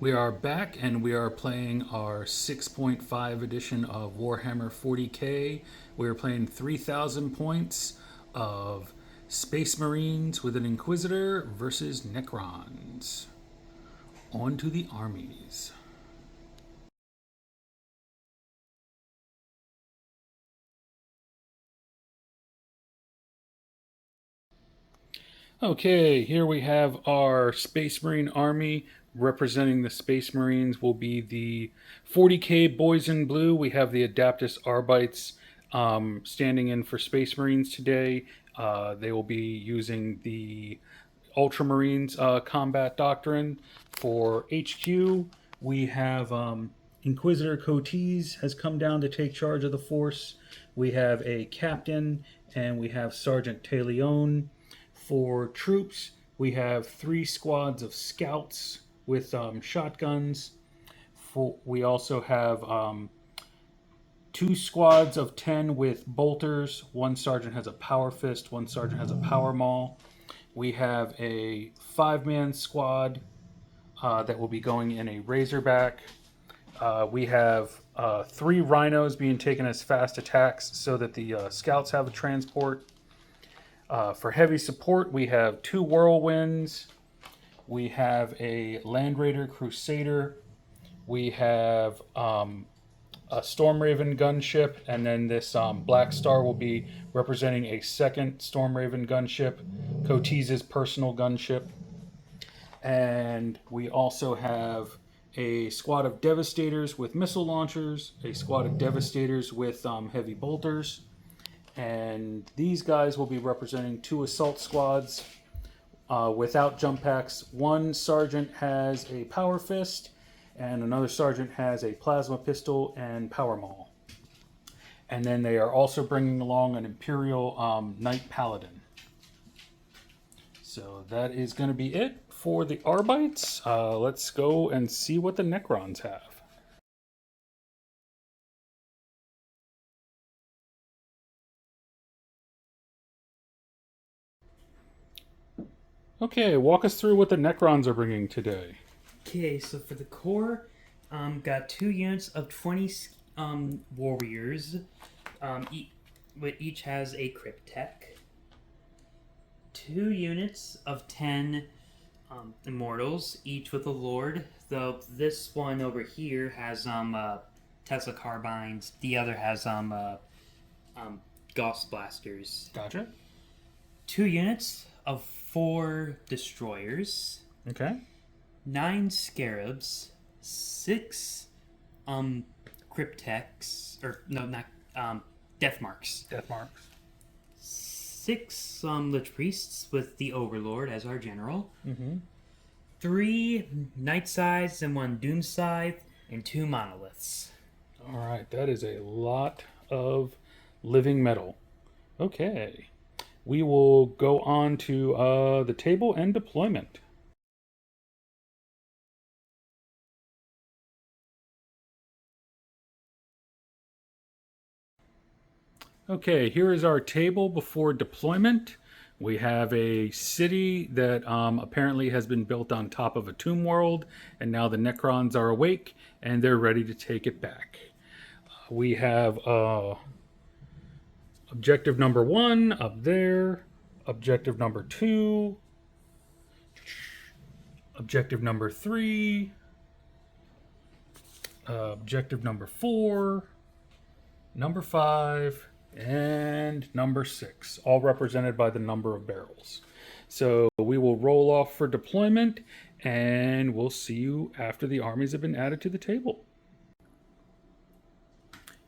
We are back and we are playing our 6.5 edition of Warhammer 40K. We are playing 3,000 points of Space Marines with an Inquisitor versus Necrons. On to the armies. Okay, here we have our Space Marine army. Representing the Space Marines will be the 40K Boys in Blue. We have the Adeptus Arbites standing in for Space Marines today. They will be using the Ultramarines combat doctrine. For HQ, we have Inquisitor Cotes has come down to take charge of the force. We have a captain and we have Sergeant Taleon. For troops, we have 3 squads of scouts with shotguns. We also have 2 squads of 10 with bolters. One sergeant has a power fist, one sergeant has a power maul. We have a 5-man squad that will be going in a Razorback. We have 3 rhinos being taken as fast attacks so that the scouts have a transport. For heavy support, we have 2 whirlwinds. We have a Land Raider Crusader. We have a Storm Raven gunship, and then this Black Star will be representing a second Storm Raven gunship, Cotes' personal gunship. And we also have a squad of Devastators with missile launchers, a squad of Devastators with heavy bolters, and these guys will be representing 2 assault squads without jump packs. One sergeant has a power fist, and another sergeant has a plasma pistol and power maul. And then they are also bringing along an Imperial Knight Paladin. So that is going to be it for the Arbites. Let's go and see what the Necrons have. Okay, walk us through what the Necrons are bringing today. Okay, so for the core, got 2 units of 20 warriors. Each has a crypt tech. 2 units of 10 immortals, each with a lord. Though this one over here has Tesla carbines. The other has Gauss blasters. Gotcha. 2 units of 4 destroyers. Okay. 9 scarabs, 6 cryptex, or no, not death marks. Death marks. 6 lich priests with the overlord as our general. Mm-hmm. 3 night scythes and 1 doom scythe, and 2 monoliths. All right, that is a lot of living metal. Okay, we will go on to the table and deployment. Okay, here is our table before deployment. We have a city that apparently has been built on top of a tomb world, and now the Necrons are awake and they're ready to take it back. We have objective number 1 up there, objective number 2, objective number 3, objective number 4, number 5, and number 6, all represented by the number of barrels. So we will roll off for deployment, and we'll see you after the armies have been added to the table.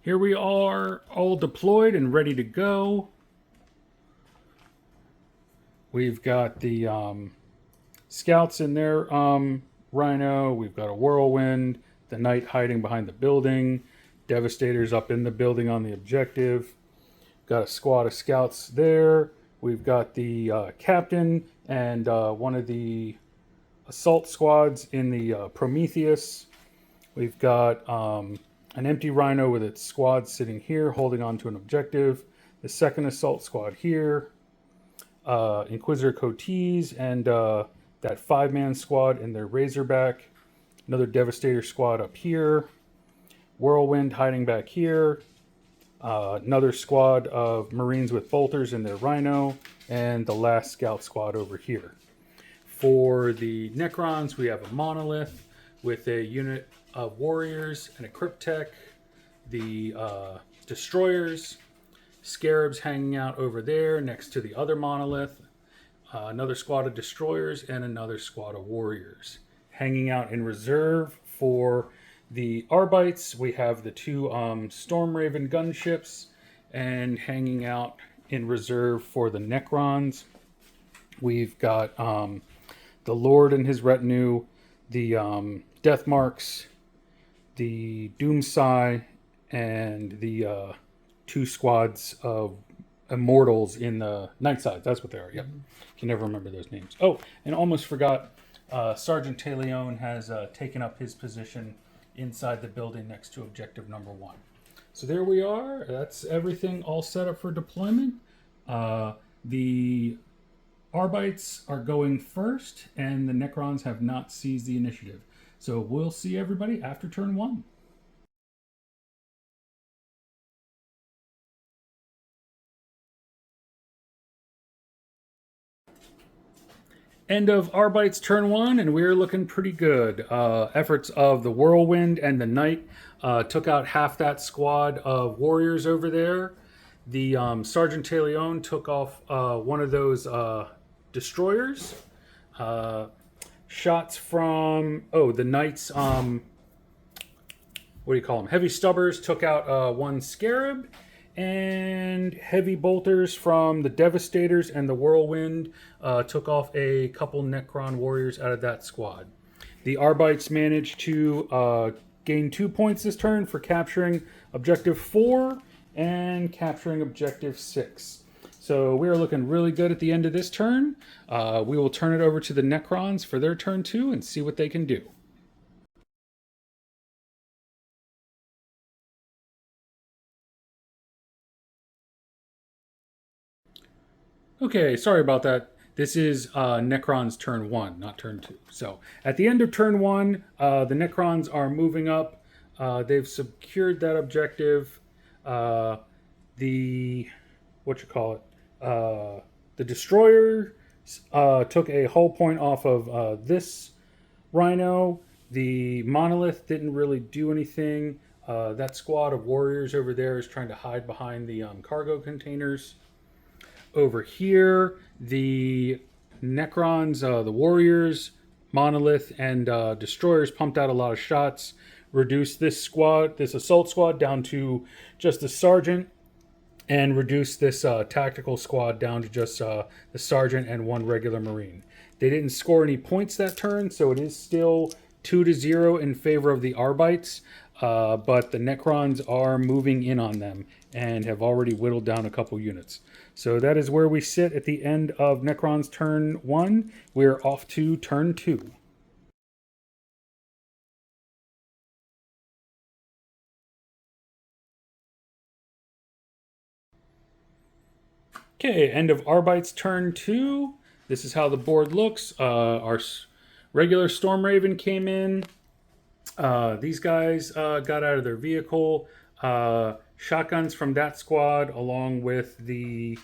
Here we are, all deployed and ready to go. We've got the scouts in their rhino. We've got a whirlwind, the knight hiding behind the building, devastators up in the building on the objective. Got a squad of scouts there. We've got the captain and one of the assault squads in the Prometheus. We've got an empty rhino with its squad sitting here holding on to an objective. The second assault squad here. Inquisitor Cotes and that 5-man squad in their Razorback. Another Devastator squad up here. Whirlwind hiding back here. Another squad of Marines with bolters in their Rhino. And the last scout squad over here. For the Necrons, we have a Monolith with a unit of Warriors and a Cryptek. The Destroyers. Scarabs hanging out over there next to the other Monolith. Another squad of Destroyers and another squad of Warriors. Hanging out in reserve for the Arbites, we have the two Storm Raven gunships, and hanging out in reserve for the Necrons, we've got the Lord and his retinue, the Death Marks, the Doomsai, and the two squads of Immortals in the Night Sides. That's what they are. Yep. Can never remember those names. Oh, and almost forgot. Sergeant Taleon has taken up his position inside the building next to objective number 1. So there we are. That's everything all set up for deployment. The Arbites are going first, and the Necrons have not seized the initiative. So we'll see everybody after turn 1. End of Arbites turn 1, and we're looking pretty good. Efforts of the Whirlwind and the Knight took out half that squad of warriors over there. The Sergeant Taleon took off one of those destroyers. Shots from the Knights. What do you call them? Heavy Stubbers took out one Scarab, and heavy bolters from the Devastators and the Whirlwind took off a couple Necron warriors out of that squad. The Arbites managed to gain 2 points this turn for capturing objective 4 and capturing objective 6. So we are looking really good at the end of this turn. We will turn it over to the Necrons for their turn 2 and see what they can do. Okay, sorry about that. This is Necron's turn 1, not turn 2. So at the end of turn 1, the Necrons are moving up. They've secured that objective. The Destroyer took a hull point off of this Rhino. The Monolith didn't really do anything. That squad of warriors over there is trying to hide behind the cargo containers. Over here, the Necrons, the Warriors, Monolith, and Destroyers pumped out a lot of shots, reduced this assault squad down to just a sergeant, and reduced this tactical squad down to just the sergeant and one regular Marine. They didn't score any points that turn, so it is still 2-0 in favor of the Arbites, but the Necrons are moving in on them and have already whittled down a couple units. So that is where we sit at the end of Necron's turn 1. We're off to turn 2. Okay, end of Arbites turn 2. This is how the board looks. Our regular Storm Raven came in. These guys got out of their vehicle. Shotguns from that squad, along with the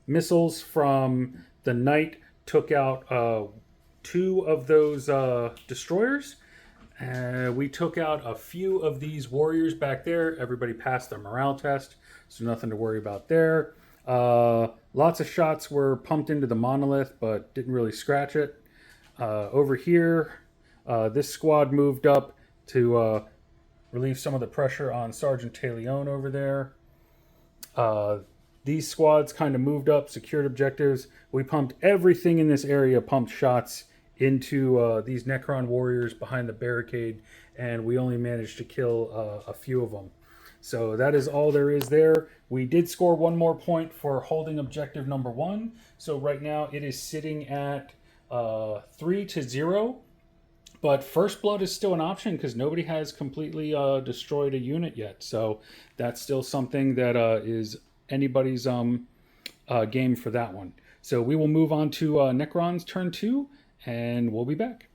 missiles from the Knight, took out 2 of those destroyers. We took out a few of these warriors back there. Everybody passed their morale test, so nothing to worry about there. Lots of shots were pumped into the Monolith, but didn't really scratch it. Over here, this squad moved up to relieve some of the pressure on Sergeant Taleon over there. These squads kind of moved up, secured objectives. We pumped everything in this area, pumped shots into these Necron warriors behind the barricade, and we only managed to kill a few of them. So that is all there is there. We did score 1 more point for holding objective number 1. So right now it is sitting at 3-0. But First Blood is still an option because nobody has completely destroyed a unit yet. So that's still something that is anybody's game for that one. So we will move on to Necron's turn 2, and we'll be back.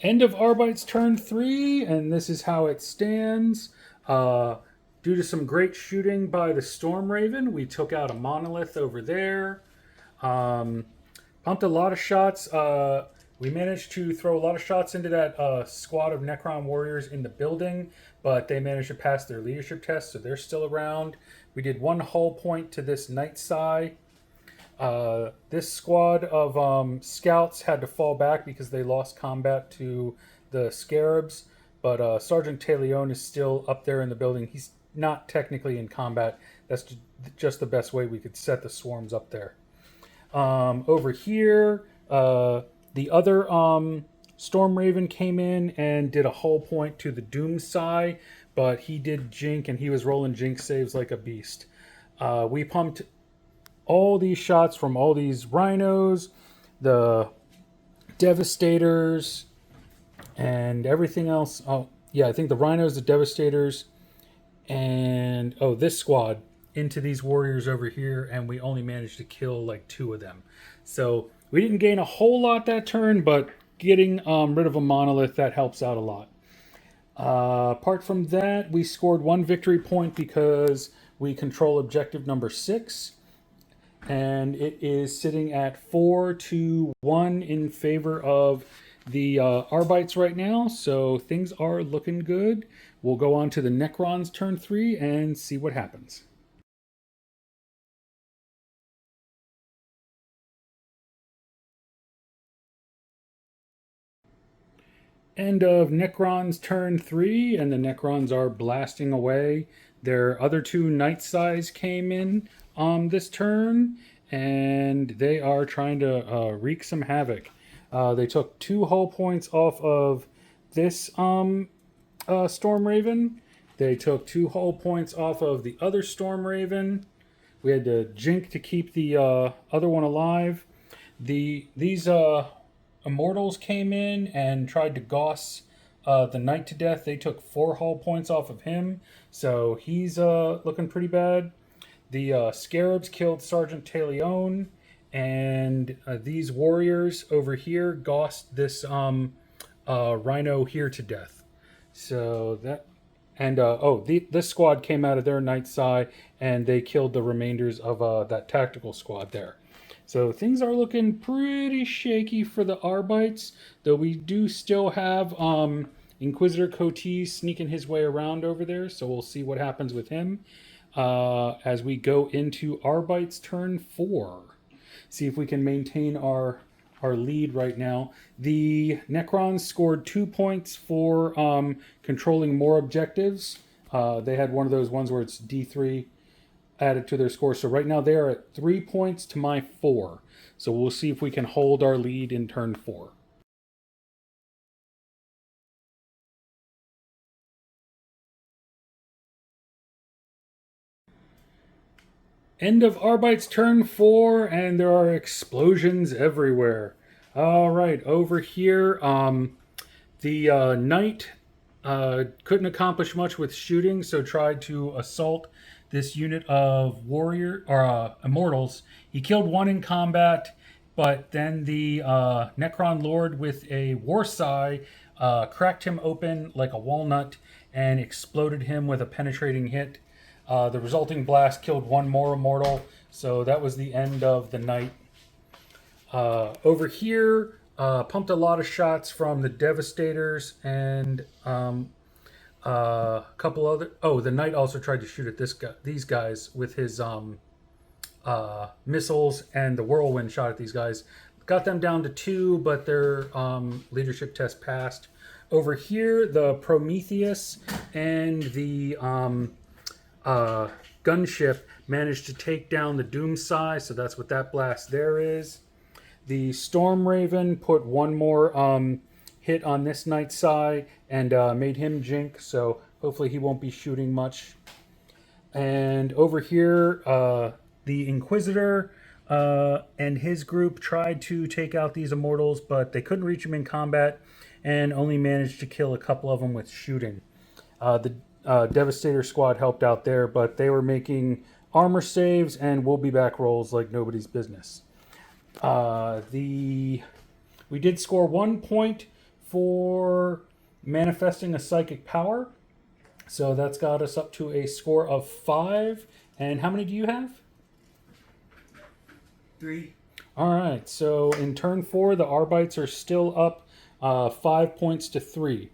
End of Arbites turn 3, and this is how it stands. Due to some great shooting by the Storm Raven, we took out a monolith over there. Pumped a lot of shots. We managed to throw a lot of shots into that squad of Necron warriors in the building, but they managed to pass their leadership test, so they're still around. We did one hull point to this Night Sai. This squad of scouts had to fall back because they lost combat to the Scarabs, but Sergeant Taleon is still up there in the building. He's not technically in combat. That's just the best way we could set the swarms up there. Over here, the other Storm Raven came in and did a hull point to the Doomsai, but he did Jink and he was rolling Jink saves like a beast. We pumped all these shots from all these rhinos, the Devastators, and everything else. Oh, yeah, I think the rhinos, the Devastators, and this squad into these warriors over here, and we only managed to kill like 2 of them. So we didn't gain a whole lot that turn, but getting rid of a monolith, that helps out a lot. Apart from that, we scored 1 victory point because we control objective number 6, and it is sitting at 4-1 in favor of the Arbites right now, so things are looking good. We'll go on to the Necrons turn 3 and see what happens. End of Necrons turn 3, and the Necrons are blasting away. Their other 2 Night Sais came in this turn, and they are trying to wreak some havoc. They took 2 hull points off of this Storm Raven. They took 2 hull points off of the other Storm Raven. We had to Jink to keep the other one alive. These Immortals came in and tried to Gauss the Knight to death. They took 4 hull points off of him, so he's looking pretty bad. The Scarabs killed Sergeant Taleon, and these warriors over here Gaussed this Rhino here to death. So that, and this squad came out of their Night Sai, and they killed the remainders of that tactical squad there. So things are looking pretty shaky for the Arbites, though we do still have Inquisitor Cotis sneaking his way around over there, so we'll see what happens with him as we go into Arbites turn 4. See if we can maintain our lead right now. The Necrons scored 2 points for controlling more objectives. They had one of those ones where it's D3 added to their score. So right now they are at 3 points to my 4. So we'll see if we can hold our lead in turn 4. End of Arbites turn 4, and there are explosions everywhere. All right, over here, the Knight couldn't accomplish much with shooting, so tried to assault this unit of Immortals. He killed 1 in combat, but then the Necron Lord with a Warsai cracked him open like a walnut and exploded him with a penetrating hit. The resulting blast killed 1 more Immortal, so that was the end of the Knight. Over here, pumped a lot of shots from the Devastators and a couple other. Oh, the Knight also tried to shoot at these guys with his missiles, and the Whirlwind shot at these guys. Got them down to 2, but their leadership test passed. Over here, the Prometheus and the gunship managed to take down the Doomsai, so that's what that blast there is. The Storm Raven put 1 more hit on this Night Sai and made him Jink, so hopefully he won't be shooting much. And over here, the Inquisitor and his group tried to take out these Immortals, but they couldn't reach them in combat and only managed to kill a couple of them with shooting. The Devastator squad helped out there, but they were making armor saves and will be back rolls like nobody's business. We did score 1 point for manifesting a psychic power. So that's got us up to a score of 5. And how many do you have? 3. All right. So in turn 4, the Arbites are still up 5 points to 3.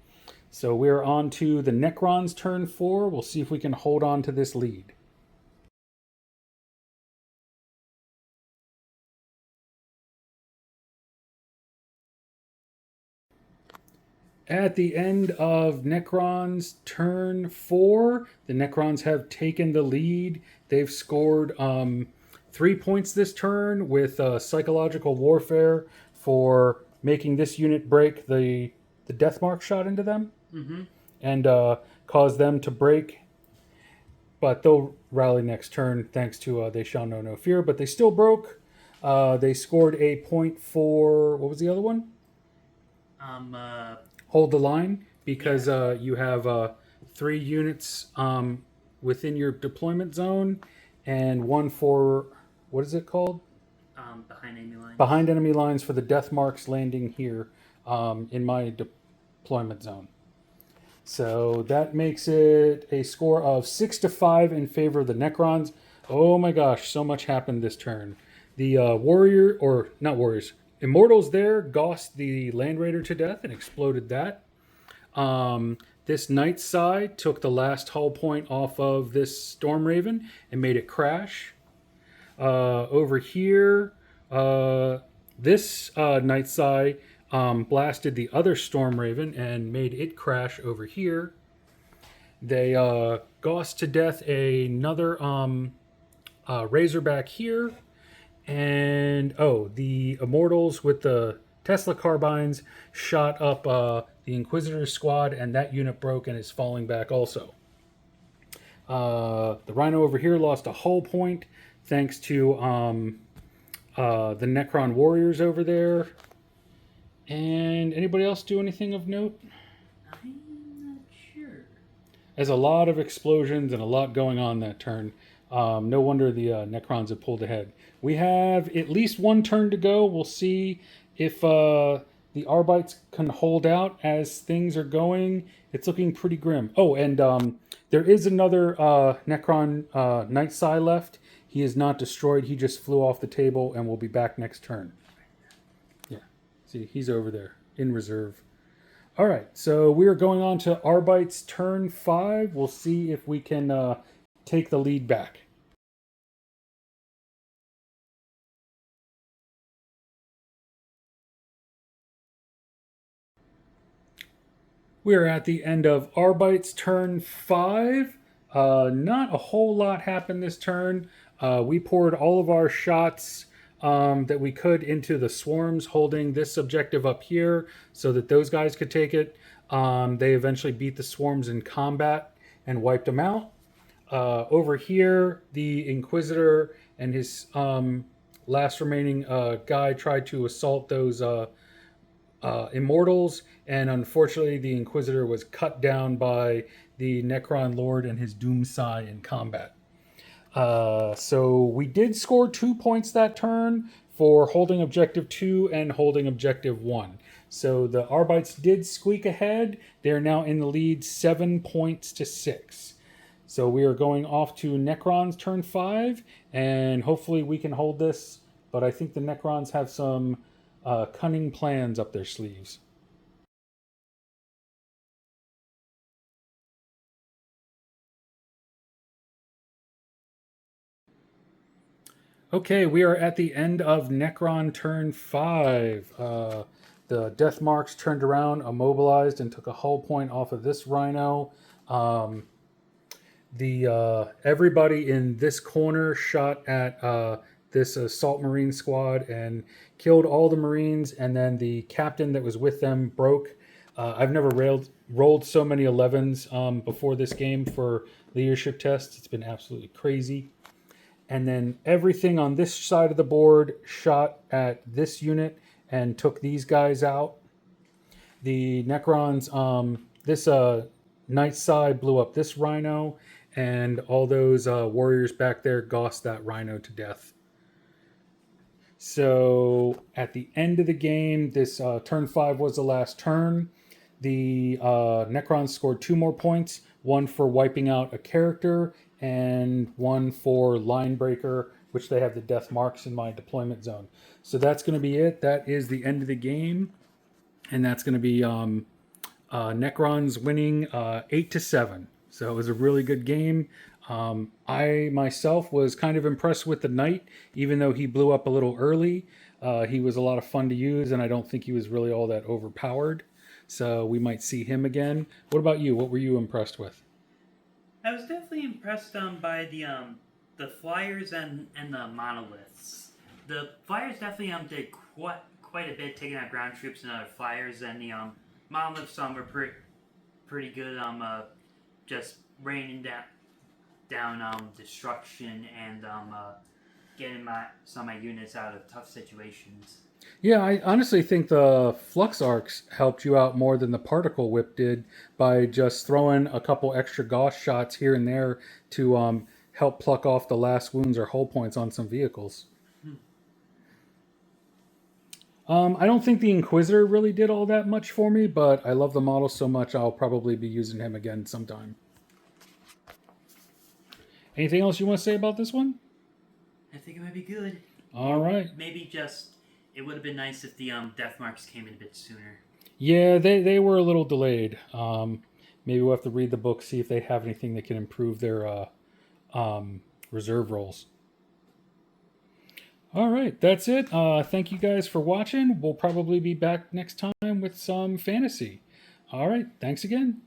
So we're on to the Necrons' turn 4. We'll see if we can hold on to this lead. At the end of Necron's turn 4, the Necrons have taken the lead. They've scored 3 points this turn with psychological warfare for making this unit break the death mark shot into them and cause them to break. But they'll rally next turn thanks to They Shall Know No Fear. But they still broke. They scored a point for, what was the other one? Hold the line, because you have 3 units within your deployment zone, and 1 for, what is it called? Behind enemy lines. Behind enemy lines for the death marks landing here in my deployment zone. So that makes it a score of 6 to 5 in favor of the Necrons. Oh my gosh, so much happened this turn. The Immortals there gossed the Land Raider to death and exploded that. This Night Side took the last hull point off of this Storm Raven and made it crash. Over here, this Night Side blasted the other Storm Raven and made it crash over here. They gossed to death another Razorback here. And the Immortals with the Tesla carbines shot up the Inquisitor squad, and that unit broke and is falling back also. The Rhino over here lost a hull point thanks to the Necron warriors over there. And anybody else do anything of note? I'm not sure. There's a lot of explosions and a lot going on that turn. No wonder the Necrons have pulled ahead. We have at least 1 turn to go. We'll see if the Arbites can hold out as things are going. It's looking pretty grim. Oh, and there is another Necron Night Side left. He is not destroyed. He just flew off the table and will be back next turn. Yeah, see, he's over there in reserve. All right, so we are going on to Arbites turn 5. We'll see if we can take the lead back. We're at the end of Arbites turn 5. Not a whole lot happened this turn. We poured all of our shots that we could into the swarms, holding this objective up here so that those guys could take it. They eventually beat the swarms in combat and wiped them out. Over here, the Inquisitor and his last remaining guy tried to assault those Immortals, and unfortunately the Inquisitor was cut down by the Necron Lord and his Doomsai in combat. So we did score 2 points that turn for holding Objective 2 and holding Objective 1. So the Arbites did squeak ahead. They're now in the lead 7 points to 6. So we are going off to Necrons turn 5, and hopefully we can hold this. But I think the Necrons have some cunning plans up their sleeves. Okay, we are at the end of Necron turn 5. The death marks turned around, immobilized, and took a hull point off of this Rhino. Everybody in this corner shot at this assault marine squad and killed all the Marines, and then the captain that was with them broke. I've never rolled so many 11s before this game for leadership tests. It's been absolutely crazy. And then everything on this side of the board shot at this unit and took these guys out. The Necrons, this Night Side blew up this Rhino, and all those warriors back there gossed that Rhino to death. So at the end of the game, this turn 5 was the last turn. The Necrons scored 2 more points, one for wiping out a character and one for line breaker, which they have the death marks in my deployment zone. So that's going to be it. That is the end of the game, and that's going to be Necrons winning 8-7. So it was a really good game. I myself was kind of impressed with the knight, even though he blew up a little early. He was a lot of fun to use, and I don't think he was really all that overpowered. So we might see him again. What about you? What were you impressed with? I was definitely impressed by the flyers and the monoliths. The flyers definitely did quite a bit, taking out ground troops and other flyers, and the monoliths were pretty good. Just raining down destruction and getting some of my units out of tough situations. Yeah, I honestly think the flux arcs helped you out more than the particle whip did by just throwing a couple extra gauss shots here and there to help pluck off the last wounds or hull points on some vehicles. I don't think the Inquisitor really did all that much for me, but I love the model so much I'll probably be using him again sometime. Anything else you want to say about this one? I think it might be good. All right. Maybe just it would have been nice if the death marks came in a bit sooner. Yeah, they were a little delayed. Maybe we'll have to read the book, see if they have anything that can improve their reserve rolls. All right, that's it. Thank you guys for watching. We'll probably be back next time with some fantasy. All right, thanks again.